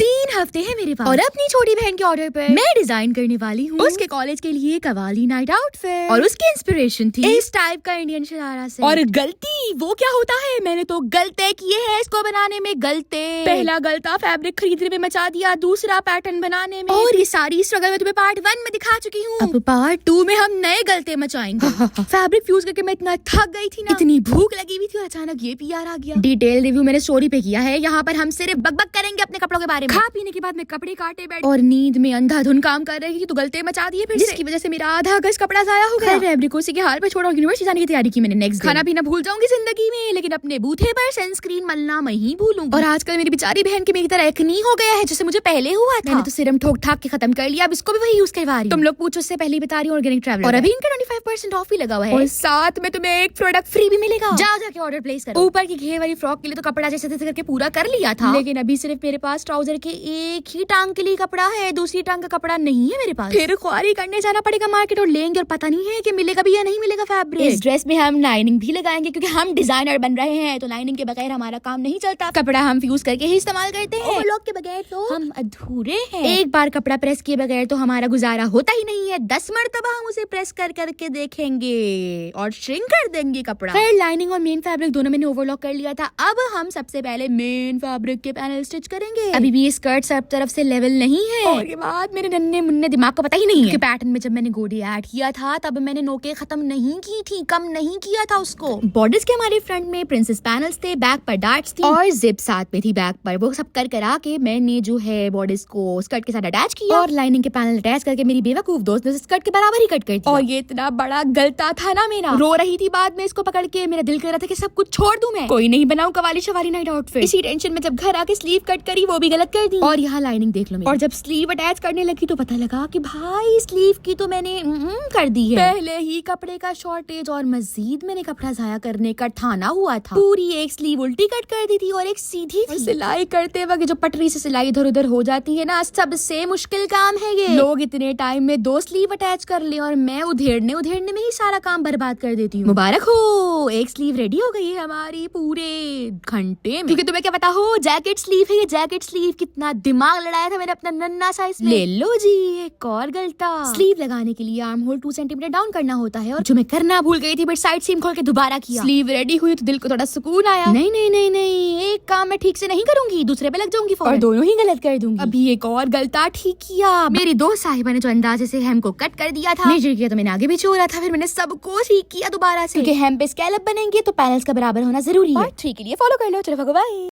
3 हफ्ते है मेरे पास और अपनी छोटी बहन के ऑर्डर पर मैं डिजाइन करने वाली हूँ उसके कॉलेज के लिए कवाली नाइट आउटफिट और उसकी इंस्पिरेशन थी इस टाइप का इंडियन शरारा से। और गलती वो क्या होता है, मैंने तो गलते किए हैं इसको बनाने में। गलते पहला गलता फैब्रिक खरीदने में मचा दिया, दूसरा पैटर्न बनाने में, और ये सारी स्ट्रगल मैं तुम्हें पार्ट 1 में दिखा चुकी हूँ। अब पार्ट 2 में हम नए गलते मचाएंगे। फैब्रिक फ्यूज करके मैं इतना थक गई थी ना, इतनी भूख लगी हुई थी और अचानक ये पीआर आ गया। डिटेल रिव्यू मैंने स्टोरी पे किया है, यहाँ पर हम सिर्फ बकबक करेंगे अपने कपड़ों के बारे में। खा पीने के बाद मैं कपड़े काटे बैठ और नींद में अंधाधुन काम कर रही थी तो गलते मचा दिए फिर जिसकी वजह से मेरा आधा गज कपड़ा जाया हो गया। फैब्रिक उसी के हाल पे छोड़ा, यूनिवर्सिटी जाने की तैयारी की मैंने। नेक्स्ट खाना पीना भूल जाऊंगी जिंदगी में, लेकिन अपने बूथे पर सनस्क्रीन मलना मैं ही भूलूंगी। और आजकल मेरी बेचारी बहन के मेरी तरह एक्नी हो गया है जैसे मुझे पहले हुआ था। मैंने तो सिरम ठोक ठाक के खत्म कर लिया, अब इसको भी वही यूज करवा रही हूं। तुम लोग पूछो उससे पहले बता रही हूं ऑर्गेनिक ट्रैवलर और अभी इनका 25% ऑफ भी लगा हुआ है और साथ में तुम्हें एक प्रोडक्ट फ्री भी मिलेगा। जाओ जाके ऑर्डर प्लेस करो। ऊपर की घेर वाली फ्रॉक के लिए तो कपड़ा जैसे तैसे करके पूरा कर लिया था, लेकिन अभी सिर्फ मेरे पास ट्राउजर के एक ही टांग के लिए कपड़ा है, दूसरी टांग का कपड़ा नहीं है मेरे पास। फिर ख्वारी करने जाना पड़ेगा मार्केट और लेंगे और पता नहीं है कि मिलेगा भी या नहीं मिलेगा फैब्रिक। इस ड्रेस में हम लाइनिंग भी लगाएंगे क्योंकि हम डिजाइनर बन रहे हैं, तो लाइनिंग के बगैर हमारा काम नहीं चलता। कपड़ा हम फ्यूज करके ही इस्तेमाल करते हैं, ओवरलॉक के बगैर तो हम अधूरे हैं। एक बार कपड़ा प्रेस किए बगैर तो हमारा गुजारा होता ही नहीं है, 10 मरतबा हम उसे प्रेस कर करके देखेंगे और श्रिंक कर देंगे कपड़ा। फिर लाइनिंग और मेन फैब्रिक दोनों मैंने ओवरलॉक कर लिया था। अब हम सबसे पहले मेन फैब्रिक के पैनल स्टिच करेंगे। अभी भी ये स्कर्ट सब तरफ से लेवल नहीं है और ये बात मेरे नन्हे मुन्ने दिमाग को पता ही नहीं है कि पैटर्न में जब मैंने गोडी ऐड किया था तब मैंने नोके खत्म नहीं की थी, कम नहीं किया था उसको। बॉर्डर्स के हमारे फ्रंट में प्रिंसेस पैनल्स थे, बैक पर डार्ट्स थी और जिप साथ में थी बैक पर। वो सब कर करा के मैंने जो है बॉर्डर्स को स्कर्ट के साथ अटैच किया और लाइनिंग के पैनल अटैच करके मेरी बेवकूफ दोस्त ने स्कर्ट के बराबर ही कट कर दिया। और ये इतना बड़ा गलता था ना मेरा, रो रही थी बाद में इसको पकड़ के। मेरा दिल कर रहा था कि सब कुछ छोड़ दूं, मैं कोई नहीं बनाऊं कवाली शवाली नाइट आउटफिट। इसी टेंशन में जब घर आके स्लीव कट करी वो भी गलत कर दी और यहाँ लाइनिंग देख लो मेरी। और जब स्लीव अटैच करने लगी तो पता लगा कि भाई स्लीव की तो मैंने कर दी है। पहले ही कपड़े का शॉर्टेज और मजीद मैंने कपड़ा जाया करने का ठाना हुआ था। पूरी एक स्लीव उल्टी कट कर दी थी और एक सीधी थी। सिलाई करते वक्त जो पटरी से सिलाई इधर उधर हो जाती है ना, सबसे मुश्किल काम है ये। लोग इतने टाइम में 2 स्लीव अटैच कर ले और मैं उधेड़ने में ही सारा काम बर्बाद कर देती हूँ। मुबारक हो, एक स्लीव रेडी हो गई है हमारी पूरे घंटे में। क्योंकि तुम्हें क्या पता हो, जैकेट स्लीव है ये, जैकेट स्लीव। कितना दिमाग लड़ाया था मैंने अपना नन्ना सा इसमें। ले लो जी एक और गलता। स्लीव लगाने के लिए आर्म होल 2 सेंटीमीटर डाउन करना होता है और जो मैं करना भूल गई थी, बट साइड सीम खोल के दोबारा किया। स्लीव रेडी हुई तो दिल को थोड़ा सुकून आया। नहीं नहीं नहीं नहीं, एक काम मैं ठीक से नहीं करूंगी, दूसरे पे लग जाऊंगी और दोनों ही गलत कर दूंगी। अभी एक और गलता ठीक किया। मेरी दोस्त साहिबा ने जो अंदाजे से हेम को कट कर दिया था, मेजर किया तो मैंने आगे भी छोड़ा था, फिर मैंने सबको ठीक किया दोबारा से। क्योंकि हेम पे स्कैलप बनेंगे तो पैनल्स का बराबर होना जरूरी है। पार्ट 3 के लिए फॉलो कर लो। चलो बाय।